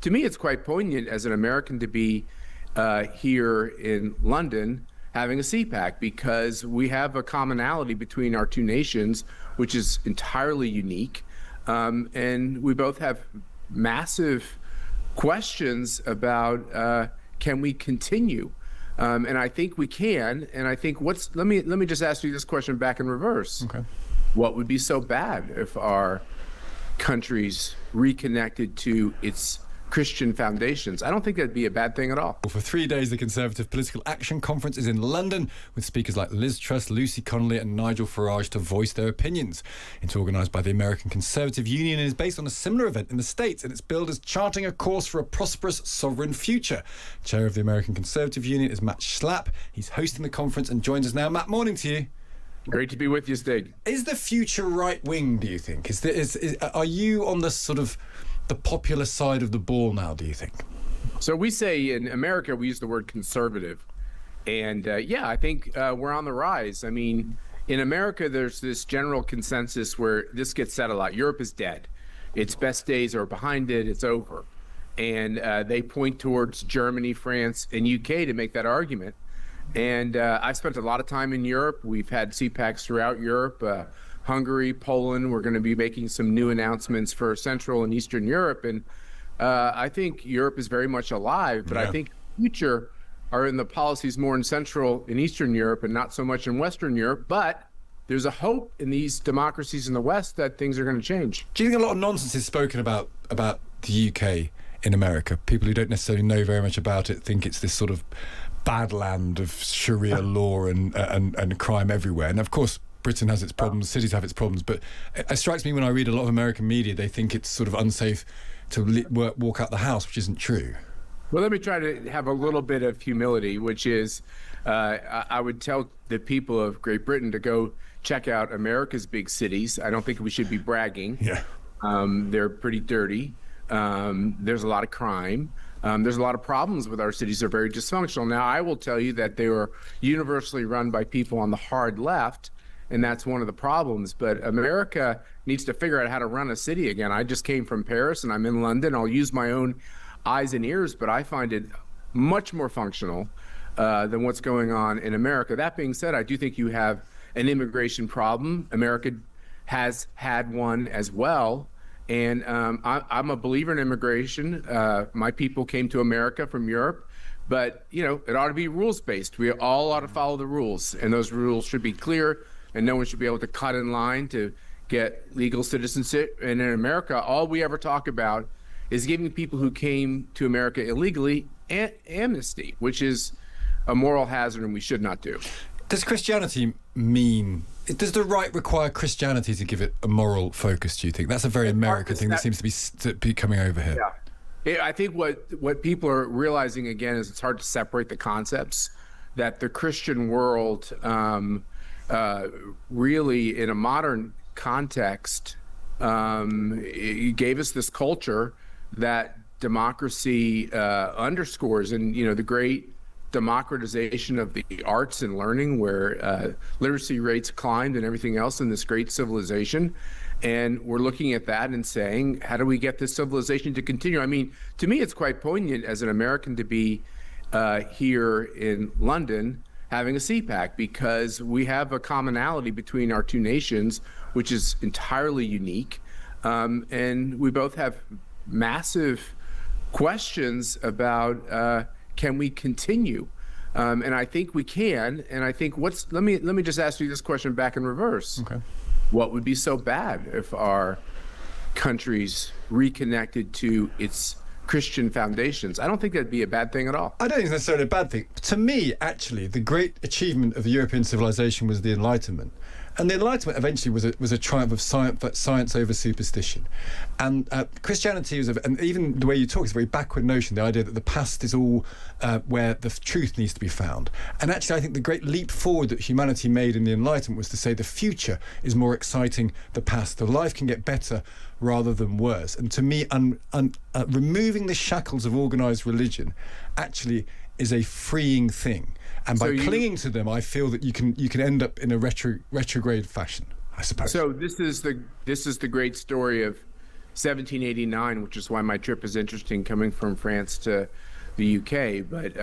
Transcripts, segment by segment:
to me, it's quite poignant as an American to be here in London having a CPAC, because we have a commonality between our two nations, which is entirely unique. And we both have massive questions about can we continue? And I think we can. And I think let me just ask you this question back in reverse. Okay. What would be so bad if our countries reconnected to its Christian foundations? I don't think that'd be a bad thing at all. For 3 days, the Conservative Political Action Conference is in London, with speakers like Liz Truss, Lucy Connolly and Nigel Farage to voice their opinions. It's organised by the American Conservative Union and is based on a similar event in the States, and its billed as charting a course for a prosperous sovereign future. Chair of the American Conservative Union is Matt Schlapp. He's hosting the conference and joins us now. Matt, morning to you. Great to be with you, Stig. Is the future right wing, do you think? Are you on the sort of the popular side of the ball now, do you think? So we say in America, we use the word conservative. And yeah, I think we're on the rise. I mean, in America, there's this general consensus where this gets said a lot. Europe is dead. Its best days are behind it. It's over. And they point towards Germany, France, and UK to make that argument. And I've spent a lot of time in Europe. We've had CPACs throughout Europe. Hungary, Poland. We're going to be making some new announcements for Central and Eastern Europe. And I think Europe is very much alive, but I think the future are in the policies more in Central and Eastern Europe and not so much in Western Europe. But there's a hope in these democracies in the West that things are going to change. Do you think a lot of nonsense is spoken about the UK in America? People who don't necessarily know very much about it think it's this sort of bad land of Sharia law and crime everywhere. And of course, Britain has its problems, cities have its problems, but it strikes me when I read a lot of American media, they think it's sort of unsafe to walk out the house, which isn't true. Well, let me try to have a little bit of humility, which is I would tell the people of Great Britain to go check out America's big cities. I don't think we should be bragging. Yeah. They're pretty dirty. There's a lot of crime. There's a lot of problems with our cities. They're very dysfunctional. Now, I will tell you that they were universally run by people on the hard left, and that's one of the problems. But America needs to figure out how to run a city again. I just came from Paris, and I'm in London. I'll use my own eyes and ears, but I find it much more functional than what's going on in America. That being said, I do think you have an immigration problem. America has had one as well. And I'm a believer in immigration. My people came to America from Europe, but it ought to be rules-based. We all ought to follow the rules, and those rules should be clear, and no one should be able to cut in line to get legal citizenship. And in America, all we ever talk about is giving people who came to America illegally amnesty, which is a moral hazard, and we should not do. Does the right require Christianity to give it a moral focus, do you think? That's a very American thing that seems to be coming over here. Yeah. I think what people are realizing, again, is it's hard to separate the concepts, that the Christian world really, in a modern context, it gave us this culture that democracy underscores. And, the great democratization of the arts and learning, where literacy rates climbed and everything else in this great civilization. And we're looking at that and saying, how do we get this civilization to continue? I mean, to me, it's quite poignant as an American to be here in London having a CPAC, because we have a commonality between our two nations, which is entirely unique. And we both have massive questions about can we continue? And I think we can. And I think let me just ask you this question back in reverse. Okay. What would be so bad if our countries reconnected to its Christian foundations? I don't think that'd be a bad thing at all. I don't think it's necessarily a bad thing. To me, actually, the great achievement of the European civilization was the Enlightenment. And the Enlightenment eventually was a triumph of science over superstition. And Christianity and even the way you talk is a very backward notion, the idea that the past is all where the truth needs to be found. And actually, I think the great leap forward that humanity made in the Enlightenment was to say the future is more exciting than the past. The life can get better rather than worse. And to me, removing the shackles of organised religion actually is a freeing thing. And by clinging to them, I feel that you can end up in a retrograde fashion, I suppose. So this is the great story of 1789, which is why my trip is interesting coming from France to the UK. But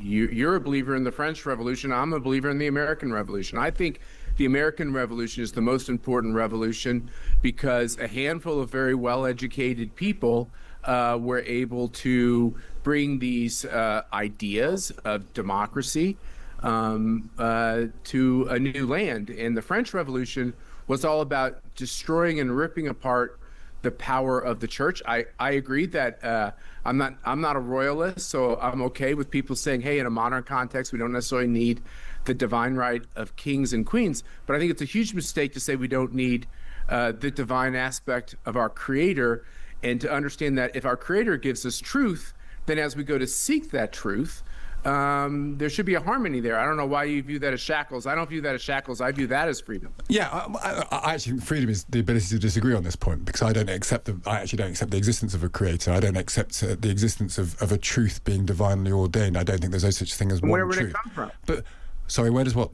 you're a believer in the French Revolution. I'm a believer in the American Revolution. I think the American Revolution is the most important revolution because a handful of very well-educated people were able to bring these ideas of democracy to a new land. And the French Revolution was all about destroying and ripping apart the power of the church. I agree that I'm not a royalist, so I'm okay with people saying, hey, in a modern context, we don't necessarily need the divine right of kings and queens. But I think it's a huge mistake to say we don't need the divine aspect of our Creator, and to understand that if our Creator gives us truth, then as we go to seek that truth, there should be a harmony there. I don't know why you view that as shackles. I don't view that as shackles. I view that as freedom. Yeah, I actually, freedom is the ability to disagree on this point, because I actually don't accept the existence of a creator. I don't accept the existence of a truth being divinely ordained. I don't think there's no such thing as one Where would truth. it come from? But, sorry, where does what?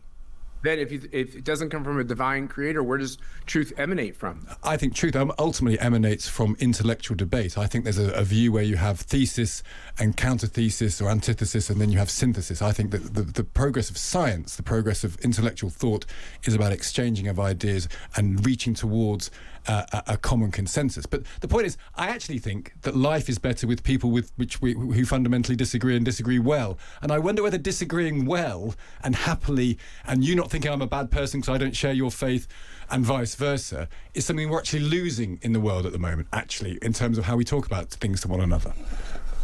Then if it doesn't come from a divine creator, where does truth emanate from? I think truth ultimately emanates from intellectual debate. I think there's a view where you have thesis and counter-thesis or antithesis, and then you have synthesis. I think that the progress of science, the progress of intellectual thought, is about exchanging of ideas and reaching towards a common consensus. But the point is, I actually think that life is better with people who fundamentally disagree and disagree well. And I wonder whether disagreeing well and happily, and you not thinking I'm a bad person because I don't share your faith, and vice versa, is something we're actually losing in the world at the moment, actually, in terms of how we talk about things to one another.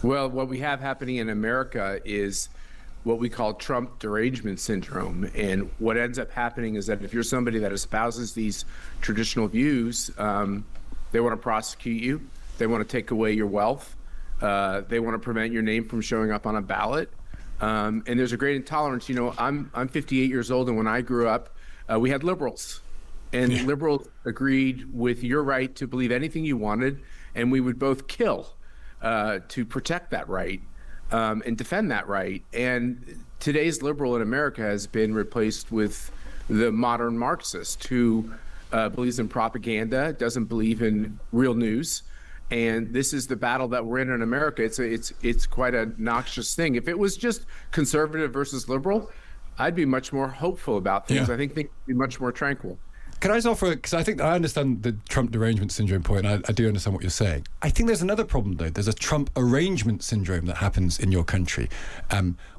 Well, what we have happening in America is what we call Trump derangement syndrome. And what ends up happening is that if you're somebody that espouses these traditional views, they want to prosecute you. They want to take away your wealth. They want to prevent your name from showing up on a ballot. And there's a great intolerance. You know, I'm 58 years old, and when I grew up, we had liberals. And liberals agreed with your right to believe anything you wanted, and we would both kill to protect that right. And defend that right. And today's liberal in America has been replaced with the modern Marxist who believes in propaganda, doesn't believe in real news. And this is the battle that we're in America. It's quite a noxious thing. If it was just conservative versus liberal, I'd be much more hopeful about things. Yeah. I think things would be much more tranquil. Can I just offer, because I think I understand the Trump derangement syndrome point, and I do understand what you're saying. I think there's another problem, though. There's a Trump arrangement syndrome that happens in your country,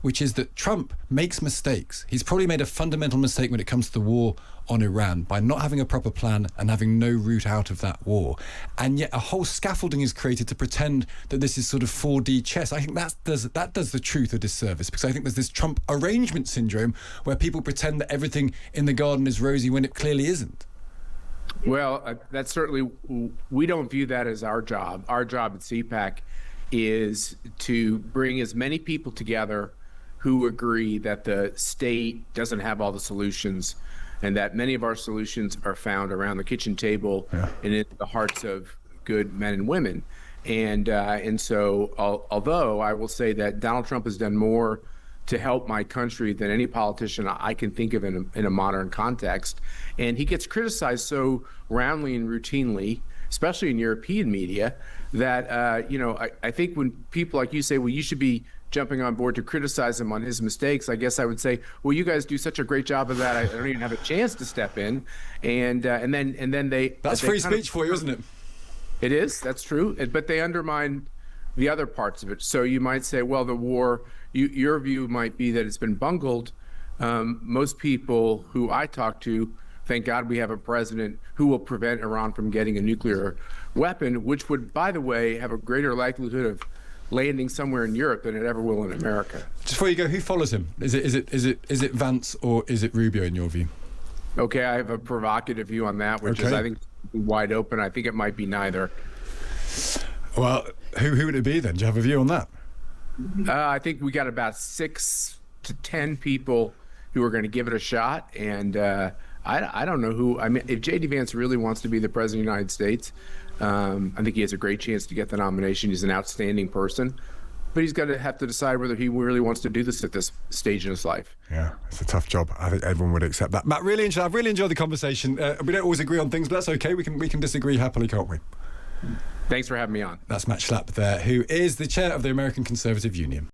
which is that Trump makes mistakes. He's probably made a fundamental mistake when it comes to the war on Iran by not having a proper plan and having no route out of that war. And yet a whole scaffolding is created to pretend that this is sort of 4D chess. I think that does the truth a disservice, because I think there's this Trump arrangement syndrome where people pretend that everything in the garden is rosy when it clearly isn't. Well, that's certainly, we don't view that as our job. Our job at CPAC is to bring as many people together who agree that the state doesn't have all the solutions, and that many of our solutions are found around the kitchen table and in the hearts of good men and women. And so, although I will say that Donald Trump has done more to help my country than any politician I can think of in a modern context, and he gets criticized so roundly and routinely, especially in European media, that I think when people like you say, well, you should be jumping on board to criticize him on his mistakes, I guess I would say, well, you guys do such a great job of that, I don't even have a chance to step in, and then they. That's free speech for you, isn't it? It is. That's true. But they undermine the other parts of it. So you might say, well, the war, your view might be that it's been bungled. Most people who I talk to, thank God we have a president who will prevent Iran from getting a nuclear weapon, which would, by the way, have a greater likelihood of landing somewhere in Europe than it ever will in America. Just before you go, who follows him? Is it Vance or is it Rubio in your view? Okay, I have a provocative view on that, which is, I think, wide open. I think it might be neither. Well, who would it be then? Do you have a view on that? I think we got about 6 to 10 people who are going to give it a shot, and I don't know who. I mean, if J.D. Vance really wants to be the president of the United States, I think he has a great chance to get the nomination. He's an outstanding person, but he's going to have to decide whether he really wants to do this at this stage in his life. Yeah, it's a tough job. I think everyone would accept that. Matt, I've really enjoyed the conversation. We don't always agree on things, but that's okay. We can disagree happily, can't we? Thanks for having me on. That's Matt Schlapp there, who is the chair of the American Conservative Union.